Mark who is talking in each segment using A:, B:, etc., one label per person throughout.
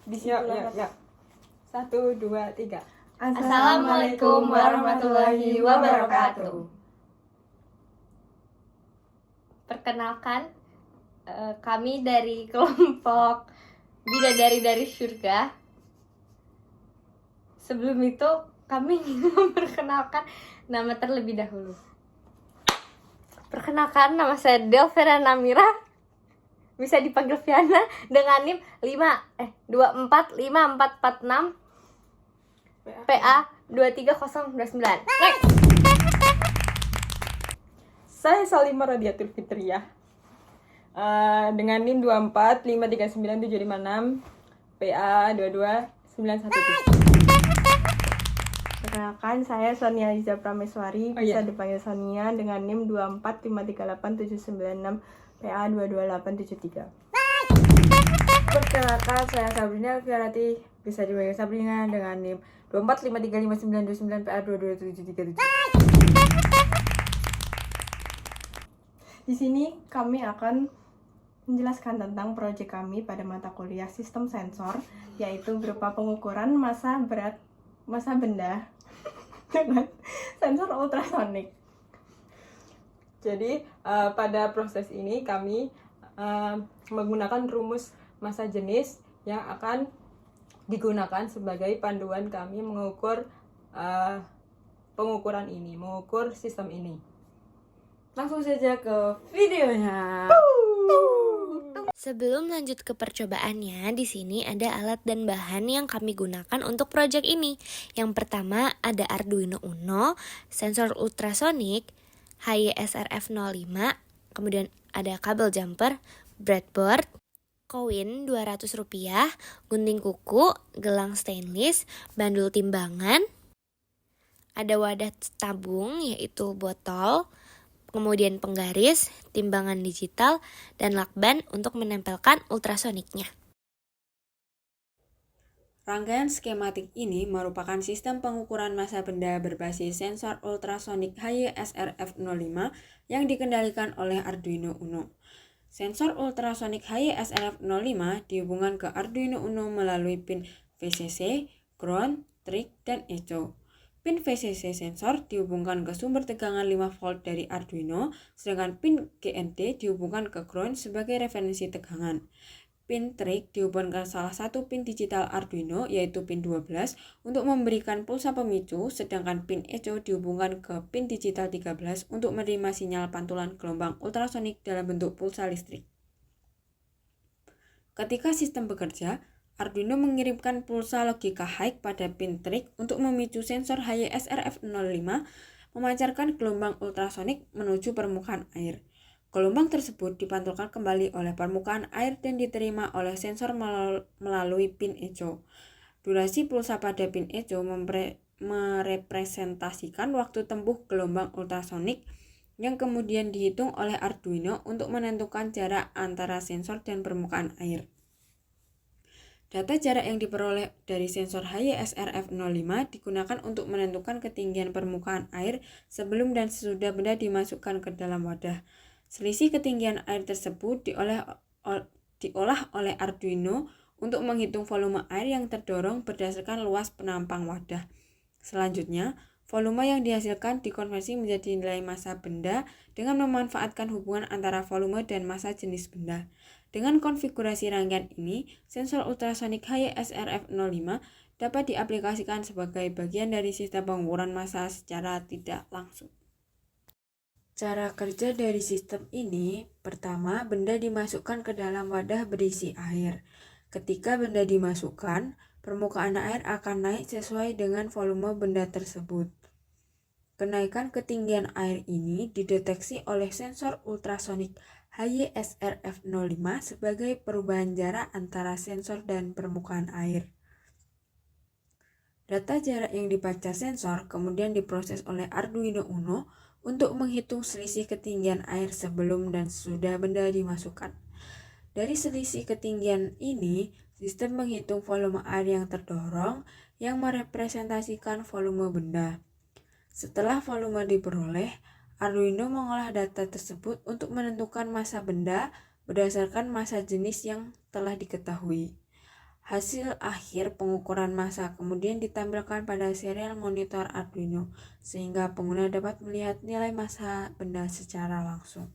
A: Bismillah. 1, 2, 3.
B: Assalamualaikum warahmatullahi wabarakatuh. Perkenalkan, kami dari kelompok Bidadari dari Surga. Sebelum itu, kami ingin memperkenalkan nama terlebih dahulu. Perkenalkan, nama saya Delvera Namira. Bisa dipanggil Viana dengan NIM 2454446 PA 23029.
A: Saya Salimah Radiatul Fitriyah dengan NIM 2453956 PA 22917.
C: Perkenalkan, saya Sonia Liza Prameswari, bisa dipanggil Sonia dengan NIM 245387996 PA 22873.
A: Perkenalkan, saya Sabrina Fiarati, bisa dipanggil Sabrina dengan NIM 245355929 PA 22737.
C: Di sini kami akan menjelaskan tentang proyek kami pada mata kuliah sistem sensor, yaitu berupa pengukuran massa benda dengan sensor ultrasonik.
A: Jadi pada proses ini kami menggunakan rumus massa jenis yang akan digunakan sebagai panduan kami mengukur pengukuran ini, mengukur sistem ini. Langsung saja ke videonya.
D: Sebelum lanjut ke percobaannya, di sini ada alat dan bahan yang kami gunakan untuk proyek ini. Yang pertama ada Arduino Uno, sensor ultrasonik, HYSRF05, kemudian ada kabel jumper, breadboard, koin Rp200, gunting kuku, gelang stainless, bandul timbangan, ada wadah tabung yaitu botol, kemudian penggaris, timbangan digital, dan lakban untuk menempelkan ultrasoniknya.
E: Rangkaian skematik ini merupakan sistem pengukuran massa benda berbasis sensor ultrasonik HYSRF05 yang dikendalikan oleh Arduino Uno. Sensor ultrasonik HYSRF05 dihubungkan ke Arduino Uno melalui pin VCC, ground, trig, dan echo. Pin VCC sensor dihubungkan ke sumber tegangan 5 volt dari Arduino, sedangkan pin GND dihubungkan ke ground sebagai referensi tegangan. Pin trig dihubungkan ke salah satu pin digital Arduino, yaitu pin 12, untuk memberikan pulsa pemicu, sedangkan pin echo dihubungkan ke pin digital 13 untuk menerima sinyal pantulan gelombang ultrasonik dalam bentuk pulsa listrik. Ketika sistem bekerja, Arduino mengirimkan pulsa logika high pada pin trig untuk memicu sensor HYSRF05 memancarkan gelombang ultrasonik menuju permukaan air. Gelombang tersebut dipantulkan kembali oleh permukaan air dan diterima oleh sensor melalui pin echo. Durasi pulsa pada pin echo merepresentasikan waktu tempuh gelombang ultrasonik yang kemudian dihitung oleh Arduino untuk menentukan jarak antara sensor dan permukaan air. Data jarak yang diperoleh dari sensor HYSRF05 digunakan untuk menentukan ketinggian permukaan air sebelum dan sesudah benda dimasukkan ke dalam wadah. Selisih ketinggian air tersebut diolah oleh Arduino untuk menghitung volume air yang terdorong berdasarkan luas penampang wadah. Selanjutnya, volume yang dihasilkan dikonversi menjadi nilai massa benda dengan memanfaatkan hubungan antara volume dan massa jenis benda. Dengan konfigurasi rangkaian ini, sensor ultrasonik HYSRF05 dapat diaplikasikan sebagai bagian dari sistem pengukuran massa secara tidak langsung. Cara kerja dari sistem ini, pertama, benda dimasukkan ke dalam wadah berisi air. Ketika benda dimasukkan, permukaan air akan naik sesuai dengan volume benda tersebut. Kenaikan ketinggian air ini dideteksi oleh sensor ultrasonik HYSRF05 sebagai perubahan jarak antara sensor dan permukaan air. Data jarak yang dibaca sensor kemudian diproses oleh Arduino Uno untuk menghitung selisih ketinggian air sebelum dan sesudah benda dimasukkan. Dari selisih ketinggian ini, sistem menghitung volume air yang terdorong yang merepresentasikan volume benda. Setelah volume diperoleh, Arduino mengolah data tersebut untuk menentukan massa benda berdasarkan massa jenis yang telah diketahui. Hasil akhir pengukuran massa kemudian ditampilkan pada serial monitor Arduino, sehingga pengguna dapat melihat nilai massa benda secara langsung.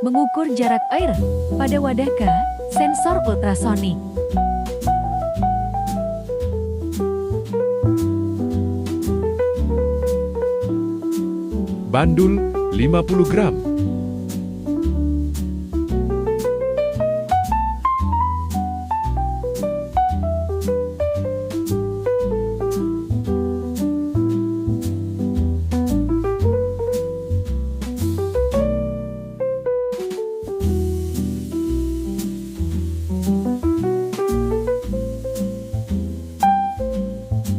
F: Mengukur jarak air pada wadah K, sensor ultrasonik.
G: Bandul 50 gram.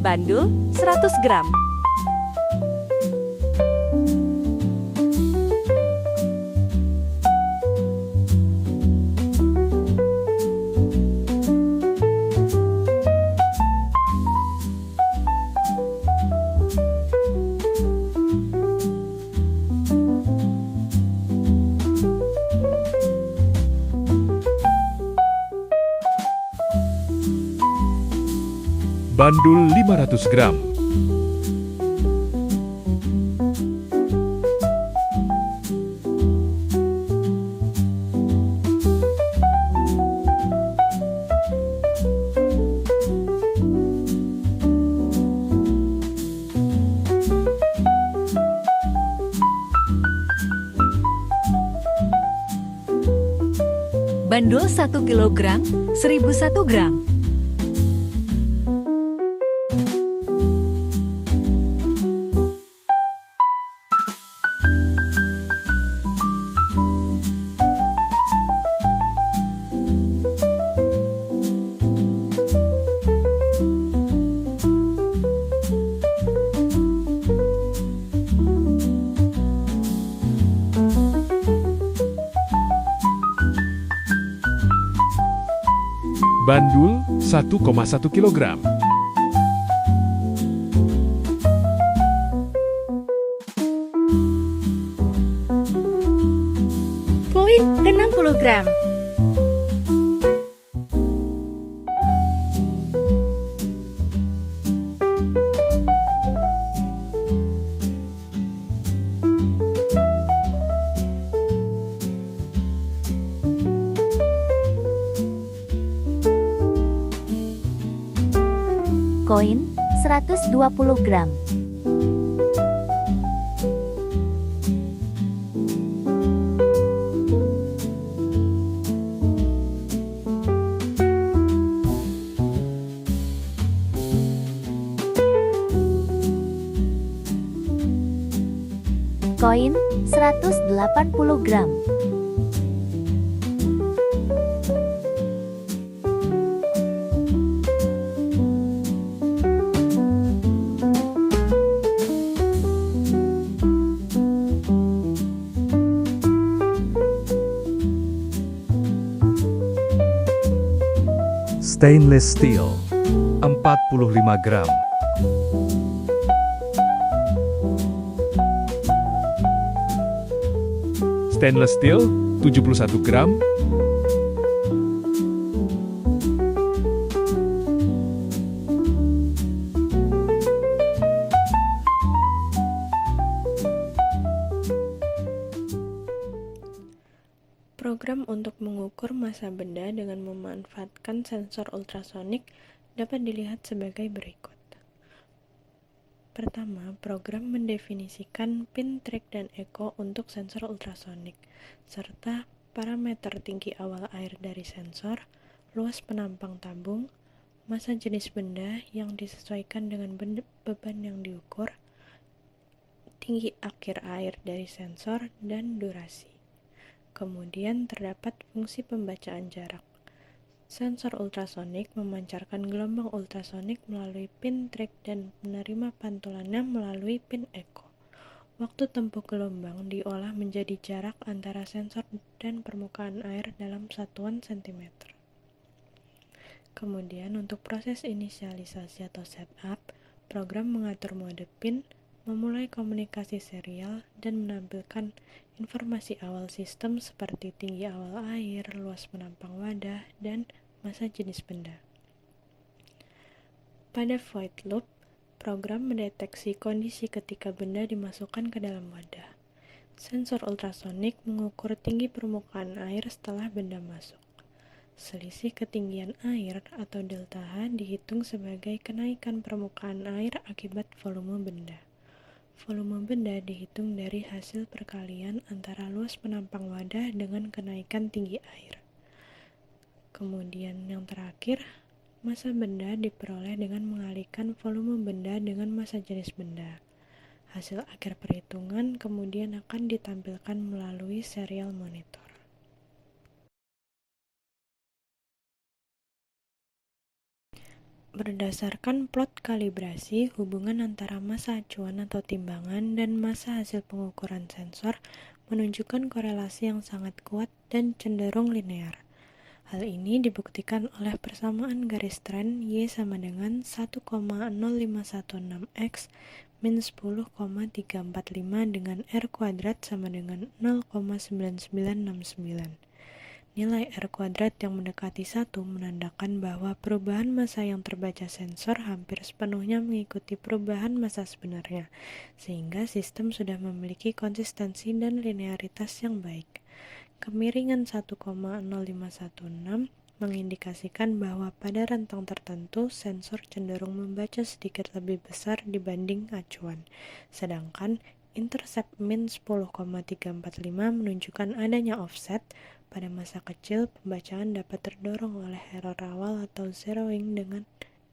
F: Bandul 100 gram.
G: Bandul 500 gram.
F: Bandul 1 kg, 1001 gram.
G: Bandul 1,1 kilogram.
F: Koin 60 gram.
H: Koin 120 gram. Koin 180 gram.
G: Stainless steel 45 gram. Stainless steel 71 gram.
I: Program untuk mengukur
C: mengukur massa benda dengan memanfaatkan sensor ultrasonik dapat dilihat sebagai berikut. Pertama, program mendefinisikan pin, track, dan echo untuk sensor ultrasonik, serta parameter tinggi awal air dari sensor, luas penampang tabung, massa jenis benda yang disesuaikan dengan beban yang diukur, tinggi akhir air dari sensor, dan durasi. Kemudian terdapat fungsi pembacaan jarak. Sensor ultrasonik memancarkan gelombang ultrasonik melalui pin track dan menerima pantulannya melalui pin echo. Waktu tempuh gelombang diolah menjadi jarak antara sensor dan permukaan air dalam satuan cm. Kemudian untuk proses inisialisasi atau setup, program mengatur mode pin, memulai komunikasi serial, dan menampilkan informasi awal sistem seperti tinggi awal air, luas penampang wadah, dan massa jenis benda. Pada void loop, program mendeteksi kondisi ketika benda dimasukkan ke dalam wadah. Sensor ultrasonik mengukur tinggi permukaan air setelah benda masuk. Selisih ketinggian air atau delta H dihitung sebagai kenaikan permukaan air akibat volume benda. Volume benda dihitung dari hasil perkalian antara luas penampang wadah dengan kenaikan tinggi air. Kemudian yang terakhir, massa benda diperoleh dengan mengalihkan volume benda dengan massa jenis benda. Hasil akhir perhitungan kemudian akan ditampilkan melalui serial monitor. Berdasarkan plot kalibrasi, hubungan antara massa acuan atau timbangan dan massa hasil pengukuran sensor menunjukkan korelasi yang sangat kuat dan cenderung linear. Hal ini dibuktikan oleh persamaan garis tren Y sama dengan 1,0516X min 10,345 dengan R kuadrat sama dengan 0,9969. Nilai R kuadrat yang mendekati 1 menandakan bahwa perubahan massa yang terbaca sensor hampir sepenuhnya mengikuti perubahan massa sebenarnya, sehingga sistem sudah memiliki konsistensi dan linearitas yang baik. Kemiringan 1,0516 mengindikasikan bahwa pada rentang tertentu sensor cenderung membaca sedikit lebih besar dibanding acuan, sedangkan intercept min 10,345 menunjukkan adanya offset. Pada masa kecil, pembacaan dapat terdorong oleh error awal atau zeroing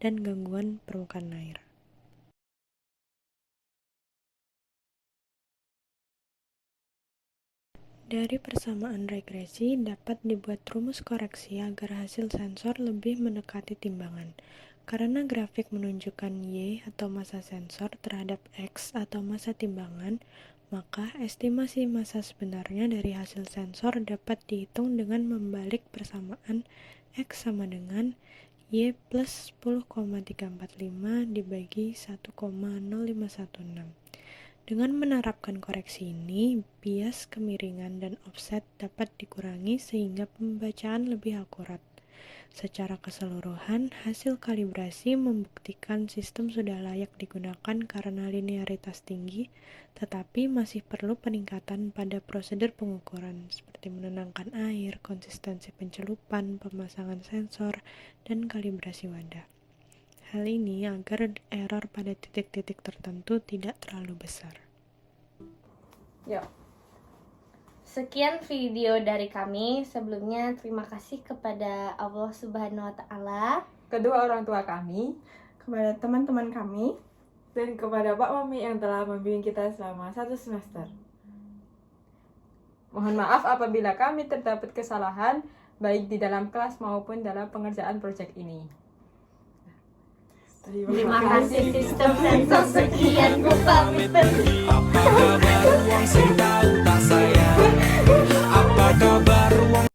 C: dan gangguan permukaan air. Dari persamaan regresi dapat dibuat rumus koreksi agar hasil sensor lebih mendekati timbangan. Karena grafik menunjukkan Y atau massa sensor terhadap X atau massa timbangan, maka estimasi massa sebenarnya dari hasil sensor dapat dihitung dengan membalik persamaan X sama dengan Y plus 10,345 dibagi 1,0516. Dengan menerapkan koreksi ini, bias kemiringan dan offset dapat dikurangi sehingga pembacaan lebih akurat. Secara keseluruhan, hasil kalibrasi membuktikan sistem sudah layak digunakan karena linearitas tinggi, tetapi masih perlu peningkatan pada prosedur pengukuran seperti menenangkan air, konsistensi pencelupan, pemasangan sensor, dan kalibrasi wadah. Hal ini agar error pada titik-titik tertentu tidak terlalu besar.
B: Yuk. Sekian video dari kami. Sebelumnya terima kasih kepada Allah Subhanahu wa Ta'ala,
A: Kedua orang tua kami,
C: Kepada teman-teman kami,
A: dan kepada Pak Mami yang telah membimbing kita selama 1 semester. Mohon maaf apabila kami terdapat kesalahan, baik di dalam kelas maupun dalam pengerjaan proyek ini.
B: Terima kasih sistem sensor sekian. Gue pamit.